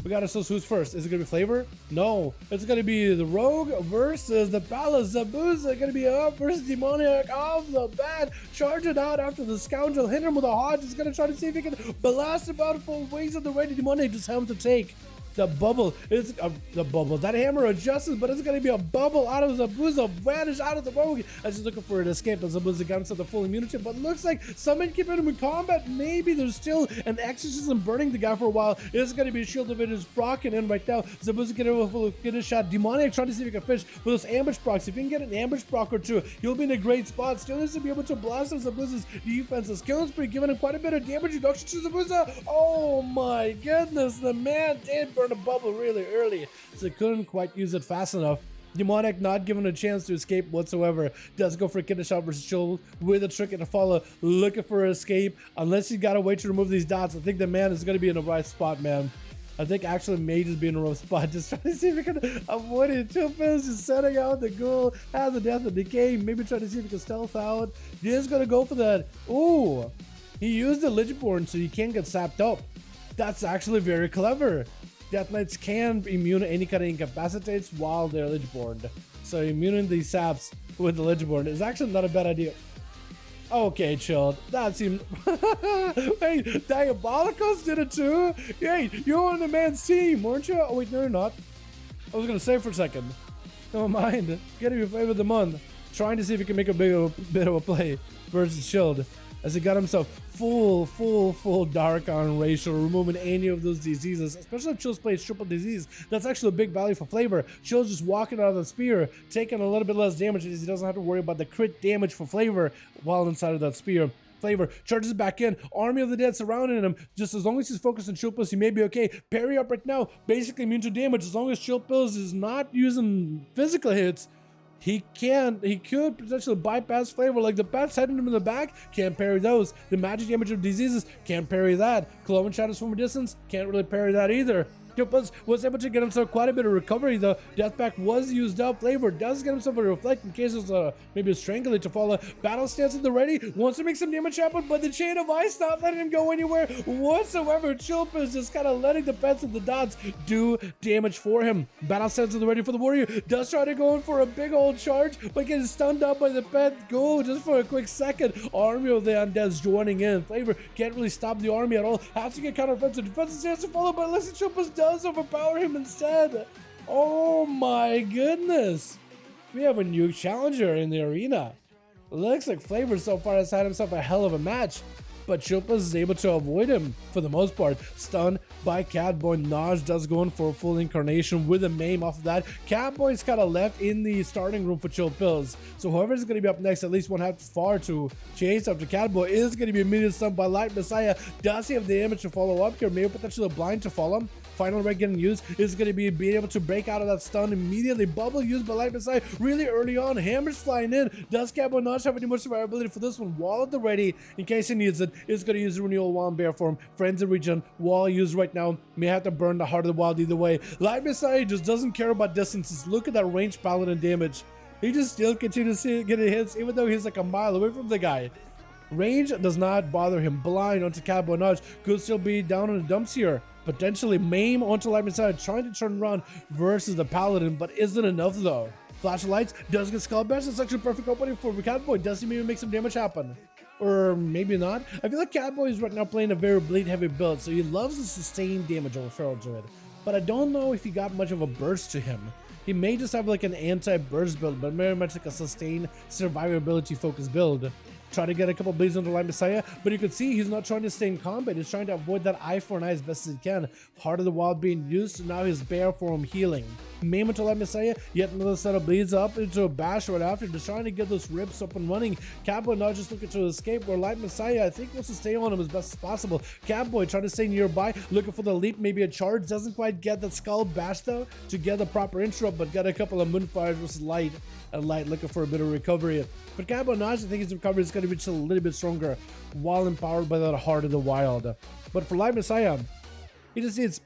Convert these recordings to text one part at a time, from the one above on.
We got ourselves who's first. Is it gonna be Flavor? No. It's gonna be the Rogue versus the Palace. Zabuza gonna be up versus Demoniac off the bat. Charge it out after the Scoundrel. Hit him with a Hodge. He's gonna try to see if he can blast him out full wings of the ready. Demoniac just have to take. The bubble is the bubble. That hammer adjusts, but it's gonna be a bubble out of Zabuza, vanish out of the rogue as he's looking for an escape. And Zabuza got himself the full immunity, but looks like someone keeping him in combat. Maybe there's still an exorcism burning the guy for a while. It's gonna be Shield of It is rocking in right now. Zabuza get a shot. Demoniac trying to see if he can finish with those ambush procs. If he can get an ambush proc or two, he'll be in a great spot. Still needs to be able to blast him. Zabuza's defense. Killing spree giving him quite a bit of damage reduction to Zabuza. Oh my goodness, the man did burn a bubble really early, so couldn't quite use it fast enough. Demoniac not given a chance to escape whatsoever. Does go for a kidney shot versus Shield with a trick and a follow, looking for an escape. Unless he got a way to remove these dots, I think the man is going to be in the right spot, man. I think actually may just be in the wrong spot. Just trying to see if he can avoid it. Chillpills is setting out the ghoul, has the death and decay. Maybe trying to see if he can stealth out. He is going to go for that. Ooh, he used the Lichborn so he can't get sapped up. That's actually very clever. Death Knights can immune any kind of incapacitates while they're Lichborn. So immuning these saps with the Lichborn is actually not a bad idea. Okay, chilled. That seemed... Hey, Diabolicals did it too? Hey, you're on the man's team, weren't you? Oh wait, no you're not. I was gonna say for a second. Never mind. Getting your flavor of the month. Trying to see if he can make a bit of a play versus Shield. As he got himself full dark on racial, removing any of those diseases, especially if Chill's plays triple disease. That's actually a big value for Flavor. Chill's just walking out of the spear, taking a little bit less damage as he doesn't have to worry about the crit damage for Flavor while inside of that spear. Flavor charges back in, Army of the Dead surrounding him. Just as long as he's focused on Chillpills, he may be okay. Parry up right now, basically immune to damage. As long as Chillpills is not using physical hits, he could potentially bypass Flavor. Like the pets hitting him in the back, can't parry those. The magic damage of diseases, can't parry that. Cloven Shadows from a distance, can't really parry that either. Chillpills was able to get himself quite a bit of recovery though. Deathpack was used up. Flavor does get himself a reflect in case there's maybe a strangulate to follow. Battle stance at the ready, wants to make some damage happen, but the chain of ice not letting him go anywhere whatsoever. Chillpills just kind of letting the pets and the dots do damage for him. Battle stance at the ready for the warrior, does try to go in for a big old charge, but gets stunned up by the pet. Go just for a quick second. Army of the Undead's joining in. Flavor can't really stop the army at all. Has to get counter-offensive. Defensive stance to follow, but listen, Chillpills does overpower him instead. Oh my goodness. We have a new challenger in the arena. Looks like Flavor so far has had himself a hell of a match, but Chillpills is able to avoid him for the most part. Stunned by Catboy. Naj does go in for a full incarnation with a maim off of that. Catboy's kind of left in the starting room for Chillpills. So whoever's going to be up next, at least one half far to chase after Catboy, is going to be immediately stunned by Light Messiah. Does he have the damage to follow up here? Maybe potentially blind to follow him. Final red getting used is going to be being able to break out of that stun immediately. Bubble used by Light Messiah really early on. Hammers flying in. Does Catboy not have any more survivability for this one? Wall at the ready in case he needs it. Is going to use the Renewal Wall in bear form. Friends in region. Wall used right now. May have to burn the Heart of the Wild either way. Light Messiah just doesn't care about distances. Look at that ranged paladin damage. He just still continues to get hits even though he's like a mile away from the guy. Range does not bother him. Blind onto Catboy Nudge. Could still be down in the dumps here. Potentially maim onto Light Messiah, trying to turn around versus the Paladin, but isn't enough though. Flash of Lights does get Skull Bash. It's actually a perfect opening for Catboy. Does he maybe make some damage happen? Or maybe not. I feel like Catboy is right now playing a very bleed heavy build, so he loves the sustained damage over Feral Druid. But I don't know if he got much of a burst to him. He may just have like an anti-burst build, but very much like a sustained survivability focused build. Try to get a couple bleeds on the Light Messiah, but you can see he's not trying to stay in combat. He's trying to avoid that eye for an eye as best as he can. Heart of the Wild being used, so now his bear form healing. Maim into Light Messiah, yet another set of bleeds up into a bash right after, just trying to get those rips up and running. Catboy not just looking to escape, where Light Messiah I think wants to stay on him as best as possible. Catboy trying to stay nearby, looking for the leap, maybe a charge, doesn't quite get that Skull Bash though to get the proper interrupt, but got a couple of Moonfires versus Light. And Light looking for a bit of recovery. But Catboy Naj, I think his recovery is going to be just a little bit stronger while empowered by that Heart of the Wild. But for Light Messiah, he just needs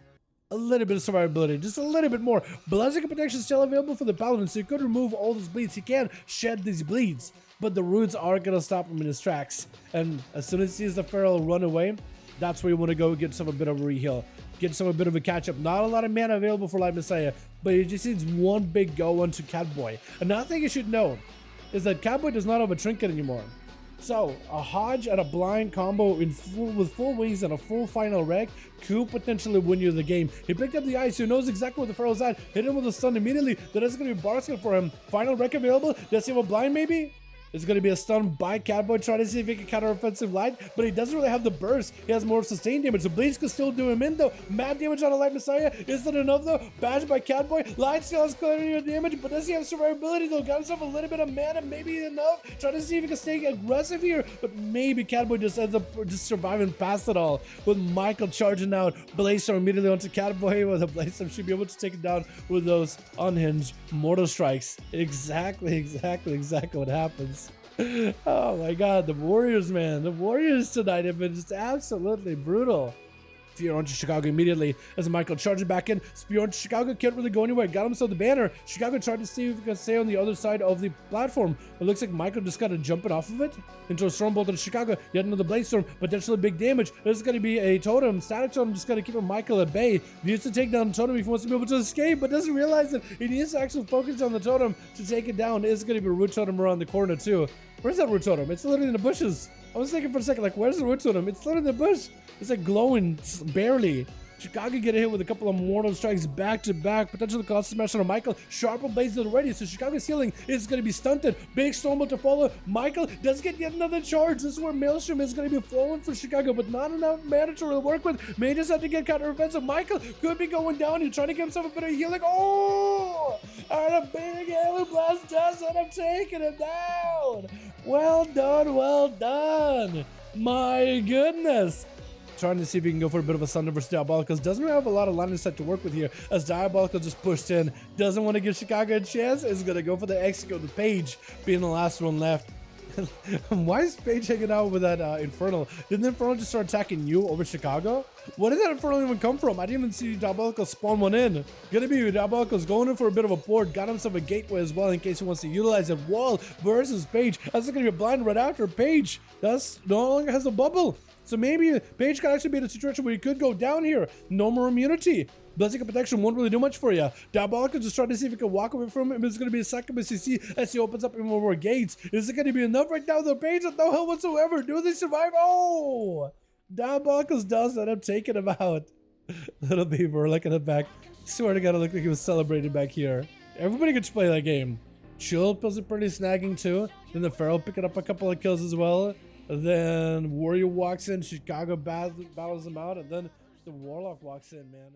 a little bit of survivability, just a little bit more. Blessing protection is still available for the Paladin, so he could remove all those bleeds. He can shed these bleeds, but the roots are going to stop him in his tracks. And as soon as he sees the Feral run away, that's where you want to go get some a bit of a reheal. get some a bit of a catch up. Not a lot of mana available for Light Messiah, but he just needs one big go onto Catboy. Another thing you should know is that Catboy does not have a trinket anymore. So, a Hodge and a blind combo with full wings and a full final wreck could potentially win you the game. He picked up the ice, who knows exactly where the Pharaoh's at, hit him with a stun immediately. That is going to be Barska for him. Final wreck available. Does he have a blind maybe? It's going to be a stun by Catboy, trying to see if he can counter offensive light, but he doesn't really have the burst. He has more sustained damage. The Bleeds can still do him in though. Mad damage on a Light Messiah. Is that enough though? Badged by Catboy. Light still has clearing damage, but does he have survivability though? Got himself a little bit of mana, maybe enough. Trying to see if he can stay aggressive here, but maybe Catboy just ends up just surviving past it all. With Michael charging out, Blazer immediately onto Catboy. With a Blazer should be able to take it down with those unhinged mortal strikes. Exactly what happens. Oh my god, the Warriors, man. The Warriors tonight have been just absolutely brutal. Fear onto Chicago immediately as Michael charges back in. Spear onto Chicago, can't really go anywhere. Got himself the banner. Chicago tried to see if he can stay on the other side of the platform. It looks like Michael just got to jumping off of it into a Stormbolt on Chicago. Yet another Blade Storm, potentially big damage. There's going to be a totem. Static totem just going to keep Michael at bay. He needs to take down the totem if he wants to be able to escape, but doesn't realize that he needs to actually focus on the totem to take it down. It's going to be a root totem around the corner too. Where's that root totem? It's literally in the bushes. I was thinking for a second, like, where's the root totem? It's literally in the bush. It's like glowing, barely. Chicago get a hit with a couple of mortal strikes back to back. Potentially cause smash on Michael. Sharper blades already, so Chicago's healing is going to be stunted. Big Stormbolt to follow. Michael does get yet another charge. This is where Maelstrom is going to be flowing for Chicago, but not enough mana to really work with. May just have to get counter offensive. Michael could be going down. He's trying to get himself a bit of healing. Oh! And a big Halo Blast does end up taking him down. Well done, well done. My goodness. Trying to see if he can go for a bit of a Thunder versus Diabolical. Doesn't really have a lot of line of sight to work with here as Diabolical just pushed in. Doesn't want to give Chicago a chance. Is going to go for the execute with Paige being the last one left. Why is Paige hanging out with that Infernal? Didn't the Infernal just start attacking you over Chicago? Where did that Infernal even come from? I didn't even see Diabolical spawn one in. Gonna be Diabolical's going in for a bit of a board. Got himself a gateway as well in case he wants to utilize it. Wall versus Paige. That's gonna be a blind right after Paige. That's no longer has a bubble. So maybe Paige could actually be in a situation where he could go down here. No more immunity. Blessing of Protection won't really do much for you. Diabolical just trying to see if he can walk away from him. It's going to be a second BCC as he opens up even more gates. Is it going to be enough right now? The Paige with no help whatsoever. Do they survive? Oh! Diabolical's does end up taking him out. Little Beaver looking at the back. Swear to God, it looked like he was celebrating back here. Everybody could play that game. Chill was a pretty snagging too. Then the Pharaoh picking up a couple of kills as well. Then Warrior walks in, Chicago battles him out, and then the Warlock walks in, man.